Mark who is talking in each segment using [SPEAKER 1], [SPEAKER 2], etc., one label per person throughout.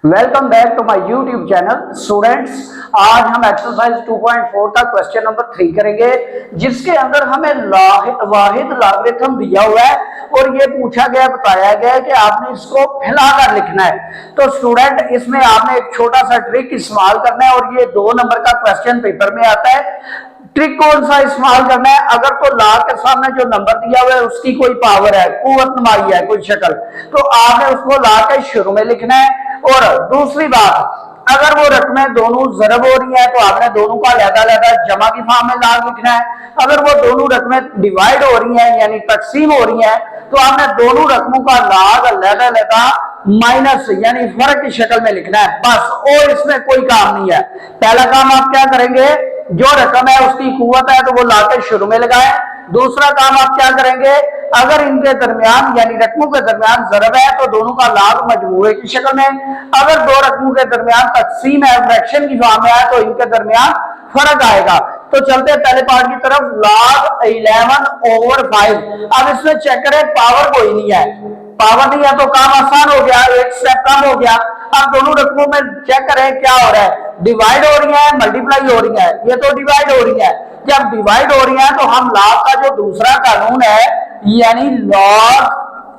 [SPEAKER 1] Welcome back to my YouTube channel students. आज हम exercise 2.4 का क्वेश्चन नंबर 3 करेंगे, जिसके अंदर हमें वाहिद लॉगरिथम दिया हुआ है और ये पूछा गया बताया गया है कि आपने इसको फैलाकर लिखना है। तो स्टूडेंट, इसमें आपने एक छोटा सा ट्रिक इस्तेमाल करना है और ये 2 नंबर का क्वेश्चन पेपर में आता है। ट्रिक कौन सा इस्तेमाल करना है? अगर तो लाख के सामने जो नंबर दिया हुआ है उसकी कोई पावर है, कुव्वत नुमाई है, कोई शक्ल, तो आपने उसको ला के शुरू में लिखना है। और दूसरी बात, अगर वो रकमें दोनों जरब हो रही है तो आपने दोनों का अलग-अलग जमा की फॉर्म में लाग लिखना है। अगर वो दोनों रकमें डिवाइड हो रही हैं यानी तकसीम हो रही हैं तो आपने दोनों रकमों का लाग अलग-अलग माइनस यानी फर्क की शक्ल में लिखना है, बस। और इसमें कोई काम नहीं है। पहला काम आप क्या करेंगे, जो रकम है उसकी कुव्वत है तो वो लाके शुरू में लगाएं। दूसरा काम आप क्या करेंगे, अगर इनके दरमियान यानी रकमों के दरमियान जरब है तो दोनों का लाग मजमूए की शक्ल में। अगर दो रकमों के दरमियान तकसीम है, फ्रैक्शन की फॉर्म में है, तो इनके दरमियान फर्क आएगा। तो चलते हैं पहले पार्ट की तरफ। log 11/5। अब इसमें चेक करें, पावर कोई नहीं है, पावर नहीं है तो काम आसान हो गया, एक स्टेप कम हो गया। अब दोनों रकमों में चेक करें क्या हो रहा है, डिवाइड हो रही है, मल्टीप्लाई हो रही है। ये तो डिवाइड हो रही है। जब डिवाइड हो रही है तो हम log का जो दूसरा कानून है यानी log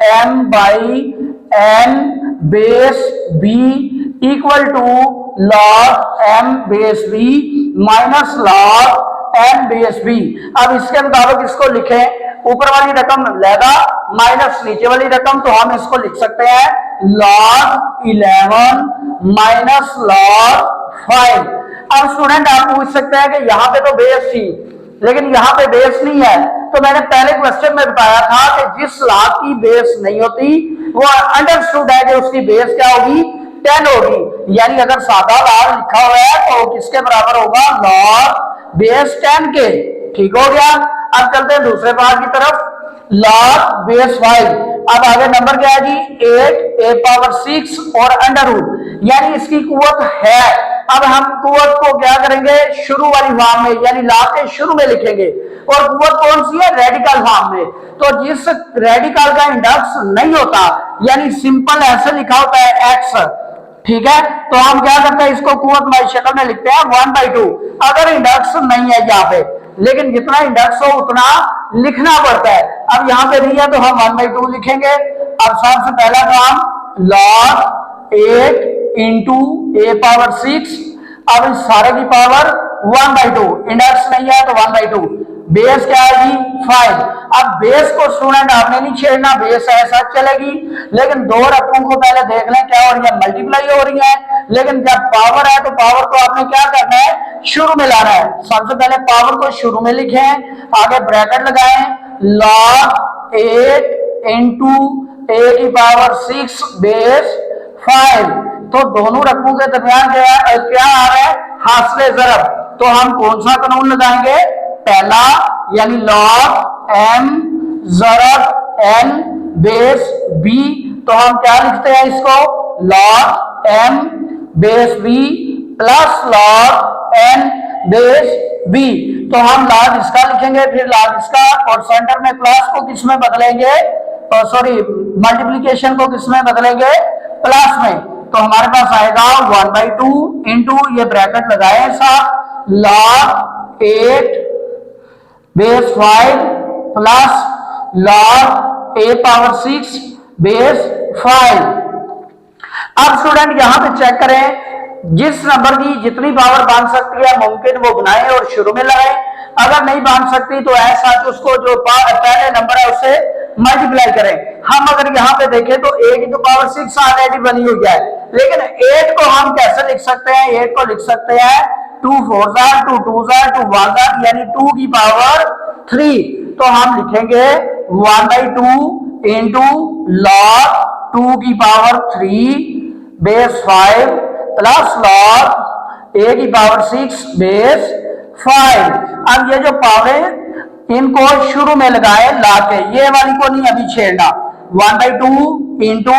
[SPEAKER 1] m/n base b equal to log m base b minus log n base b। अब इसके मुताबिक इसको लिखें, ऊपर वाली रकम लैदा माइनस नीचे वाली रकम, तो हम इसको लिख सकते हैं log 11 माइनस log 5। अब स्टूडेंट आप पूछ सकते हैं कि यहाँ पे तो बेस थी लेकिन यहाँ पे बेस नहीं है। तो मैंने पहले क्वेश्चन में बताया था कि जिस लाग की बेस नहीं होती वो अंडरस्टूड है कि उसकी बेस क्या होगी, 10 होगी। यानी अगर सादा लाग लिखा हुआ है तो किसके बराबर होगा, log बेस 10 के। ठीक हो गया। अब चलते हैं दूसरे पार्ट की तरफ, log बेस 5। अब आगे नंबर क्या है जी, 8 a पावर 6 और अंडर रूट, यानी इसकी कुव्वत है। अब हम कुव्वत को क्या करेंगे, शुरू वाली फॉर्म में यानी लाग के शुरू में लिखेंगे। और कुव्वत कौन सी है, रेडिकल फॉर्म में। तो जिस रेडिकल का इंडेक्स नहीं होता यानी सिंपल ऐसे लिखा होता है x, ठीक है, तो हम क्या करते हैं, इसको कुव्वत में शक्ल में लिखते हैं 1/2। अगर इंडेक्स नहीं है यहाँ पे, लेकिन जितना इंडेक्स हो उतना लिखना पड़ता है। अब यहाँ पे नहीं है तो हम 1/2 लिखेंगे। अब सबसे पहला काम, log 8 इंटू a पावर 6। अब इस सारे की पावर 1/2, इंडेक्स नहीं है तो 1/2। बेस क्या है जी, 5। अब बेस को स्टूडेंट आपने नहीं छेड़ना, बेस ऐसा चलेगी, लेकिन दो रकमों को पहले देख लें क्या हो रही है, मल्टीप्लाई हो रही है। लेकिन जब पावर है तो पावर को आपने क्या करना है, शुरू में लाना है। सबसे पहले पावर को शुरू में लिखें, आगे ब्रैकेट लगाएं, log 8 इंटू a की पावर 6 बेस 5। तो दोनों रकमों के दरमियान क्या आ रहा है, हासिले जरब। तो हम कौन सा कानून लगाएंगे, पहला यानी log m जरब n बेस b। तो हम क्या लिखते हैं इसको, log m base b plus log n base b। तो हम log इसका लिखेंगे, फिर log इसका, और सेंटर में प्लस को किस में बदलेंगे, सॉरी मल्टीप्लीकेशन को किस में बदलेंगे, प्लस में। तो हमारे पास आएगा 1/2 इंटू, ये ब्रैकेट लगाए ऐसा, log 8 base 5 plus log a power 6 base 5। अब स्टूडेंट यहां पे चेक करें, जिस नंबर की जितनी पावर बन सकती है मुमकिन वो बनाएं और शुरू में लगाएं। अगर नहीं बन सकती तो ऐसा उसको जो पहले नंबर है उससे मल्टीप्लाई करें। हम अगर यहाँ पे देखें तो a की तो पावर 6 ऑलरेडी बनी हुई है, लेकिन 8 को हम कैसे लिख सकते हैं, 8 को लिख सकते हैं 2 4 2 2 2 1 यानी 2 की पावर 3। तो हम लिखेंगे 1/2 इंटू log 2 की power 3 base 5 plus log a की पावर 6 बेस 5। अब ये जो पावर इनको शुरू में लगाए लाके, ये वाली को नहीं अभी छेड़ना। 1/2 into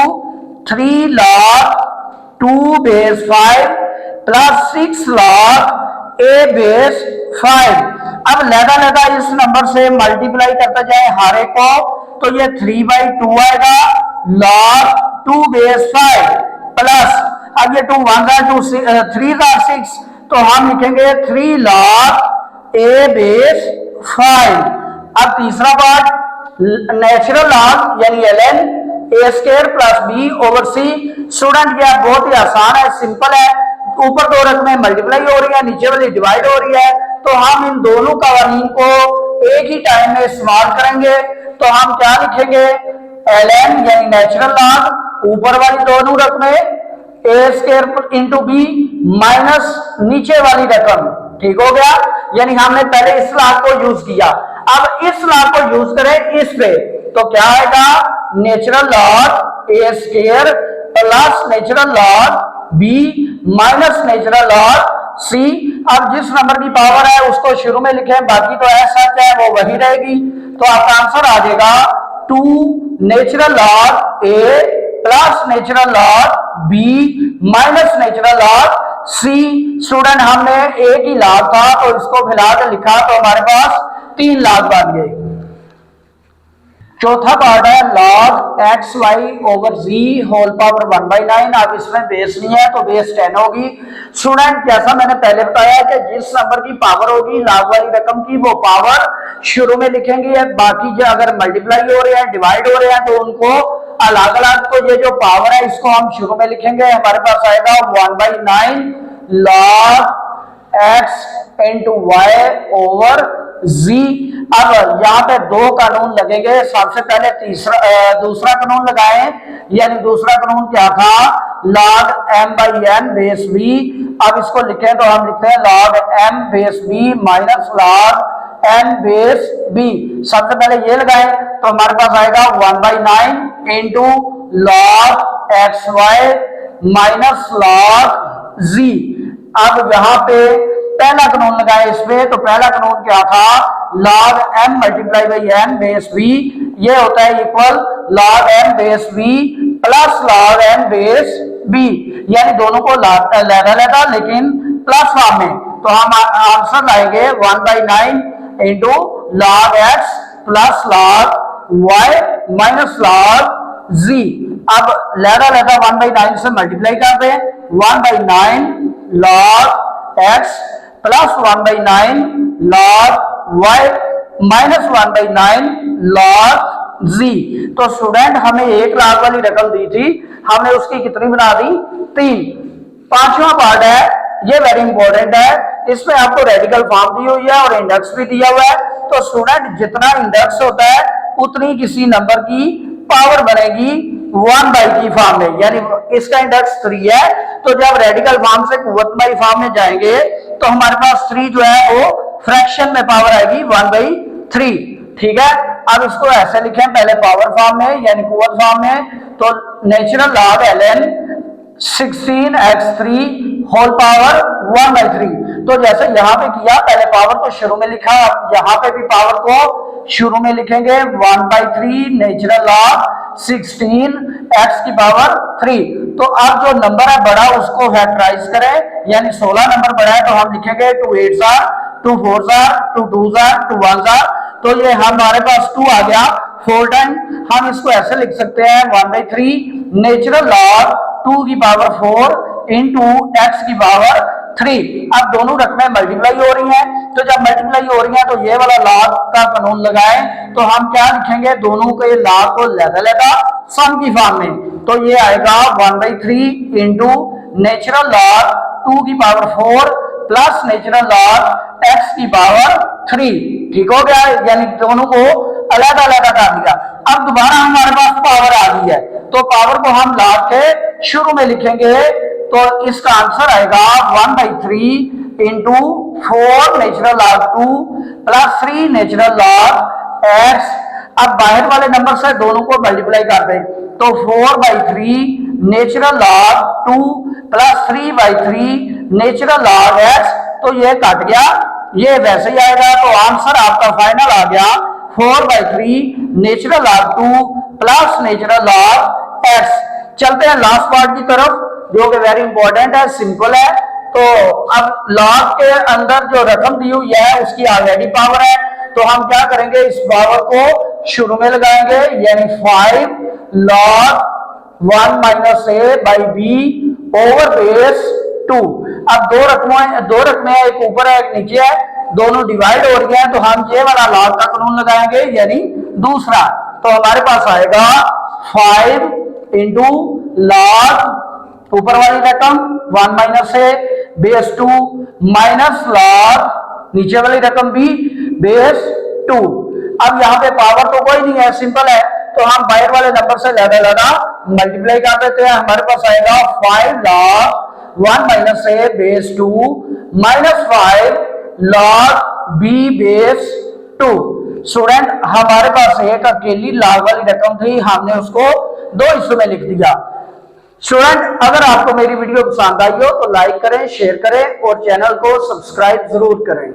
[SPEAKER 1] 3 log 2 base 5 plus 6 log a base 5। अब लगा इस नंबर से मल्टीप्लाई करता जाए हारे को, तो ये 3/2 आएगा log 2 बेस 5 प्लस अब ये 2 1 2 3 6, तो हम लिखेंगे 3 log a बेस 5। अब तीसरा पार्ट नेचुरल लॉग यानी ln a square plus b over c। Student यह बहुत ही आसान है, सिंपल है। ऊपर दो रकमें मल्टीप्लाई हो रही है, नीचे वाली डिवाइड हो रही है, तो हम इन दोनों कवानीन को एक ही टाइम में इस्तेमाल करेंगे। तो हम क्या लिखेंगे, ln यानी नेचुरल लॉग ऊपर वाली दोनों रकमें a square into b minus नीचे वाली रकम। ठीक हो गया, यानी हमने पहले इस लॉग को यूज किया, अब इस लॉग को यूज करें इस पे, तो क्या आएगा, natural log a square plus natural log b minus natural log c। अब जिस नंबर की पावर है उसको शुरू में लिखें, बाकी तो ऐसा है वो वही रहेगी। तो आपका आंसर आ जाएगा 2 natural log a plus natural log b minus natural log c। Student हमने एक ही लॉग था तो इसको मिला के लिखा तो हमारे पास 3 लॉग बन गए। चौथा पार्ट है log x y over z whole power 1/9। अब इसमें बेस नहीं है तो बेस 10 होगी। स्टूडेंट जैसा मैंने पहले बताया कि जिस नंबर की पावर होगी log वाली रकम की वो पावर शुरू में लिखेंगे, बाकी जो अगर मल्टीप्लाई हो रहे हैं डिवाइड हो रहे हैं तो उनको अलग अलग। तो ये जो पावर है इसको हम शुरू में लिखेंगे, हमारे पास आएगा 1/9 log x into y over z। अब यहाँ पे दो कानून लगेंगे, सबसे पहले दूसरा कानून लगाएं, यानी दूसरा कानून क्या था, log m/n बेस b। अब इसको लिखें तो हम लिखते हैं log m base b minus log n base b। सबसे पहले ये लगाएं तो हमारे पास आएगा 1/9 into log xy minus log z। अब यहाँ पे पहला कानून लगाए इसमें, तो पहला कानून क्या था, log m multiply by n base b, ये होता है equal log m base b plus log m base b, यानी दोनों को लगा लेकिन प्लस फॉर्म में। तो हम आंसर लाएंगे 1/9 into log x plus log y minus log z। अब लगा 1/9 से मल्टीप्लाई कर दें, 1/9 log x plus 1/9 log y minus 1/9 log z। तो स्टूडेंट हमें एक लाख वाली रकम दी थी, हमने उसकी कितनी बना दी, 3। पांचवा पार्ट है, ये वेरी इंपॉर्टेंट है, इसमें आपको रेडिकल फॉर्म दी हुई है और इंडेक्स भी दिया हुआ है। तो स्टूडेंट जितना इंडेक्स होता है उतनी किसी नंबर की पावर बनेगी 1/, की फॉर्म में, यानी इसका इंडेक्स 3 है। तो जब रेडिकल फॉर्म से कुव्वतमाई फॉर्म में जाएंगे तो हमारे पास 3 जो है वो फ्रैक्शन में पावर आएगी 1/3। ठीक है, अब इसको ऐसे लिखें, पहले पावर फॉर्म में यानी कुव्वत फॉर्म में, तो natural log ln 16x3 whole power 1/3। तो जैसे यहाँ पे किया, पहले पावर को शुरू में लिखा, यहाँ पे भी पावर को शुरू में लिखेंगे 1/3 नेचुरल लॉग 16x की पावर 3। तो अब जो नंबर है बड़ा उसको फैक्टराइज करें, यानी 16 नंबर बड़ा है तो हम लिखेंगे 2 8 2 4 2 2 2 1। तो ये हमारे पास 2 आ गया 4 टाइम। हम इसको ऐसे लिख सकते हैं 1/3 नेचुरल लॉग 2 की पावर 4 इंटू एक्स की पावर 3। अब दोनों रकमें मल्टीप्लाई हो रही हैं, तो जब मल्टीप्लाई हो रही हैं तो ये वाला लॉग का कानून लगाएं, तो हम क्या लिखेंगे, दोनों के लॉग को लगा सम की फॉर्म में। तो ये आएगा 1/3 इंटू नेचुरल लॉग 2 की power 4 plus natural log x की पावर 3। ठीक हो गया, यानी दोनों को अलग अलग कर दिया। अब दोबारा हमारे पास पावर आ गई है, तो पावर को हम लॉग के शुरू में लिखेंगे, तो इसका आंसर आएगा 1/3 into 4 natural log 2 plus 3 natural log x. अब बाहर वाले नंबर से दोनों को मल्टीप्लाई कर दें, तो 4/3 natural log 2 plus 3/3 natural log x. तो ये कट गया, ये वैसे ही आएगा। तो आंसर आपका फाइनल आ गया 4/3 natural log 2 plus natural log x. चलते हैं लास्ट पार्ट की तरफ, जो कि वेरी इंपॉर्टेंट है, सिंपल है। तो अब लॉग के अंदर जो रकम दी हुई है उसकी ऑलरेडी पावर है, तो हम क्या करेंगे, इस पावर को शुरू में लगाएंगे, यानी 5 log 1 - a/b ओवर बेस 2। अब दो रकमें एक ऊपर है एक नीचे है, दोनों डिवाइड हो रही है, तो हम ये वाला लॉग का कानून लगाएंगे, यानी दूसरा। तो हमारे पास आएगा 5 इंटू लॉग ऊपर वाली रकम 1 माइनस है बेस 2 माइनस लॉग नीचे वाली रकम भी बेस 2। अब यहाँ पे पावर तो कोई नहीं है, सिंपल है, तो हम बाहर वाले नंबर से ज्यादा मल्टीप्लाई कर देते हैं। हमारे पास आएगा 5 log 1 minus A base 2 minus 5 log B base 2। Student हमारे पास एक अकेली लॉग वाली रकम थी, हमने उसको दो हिस्सों में लिख दिया। स्टूडेंट अगर आपको मेरी वीडियो पसंद आई हो तो लाइक करें, शेयर करें और चैनल को सब्सक्राइब जरूर करें।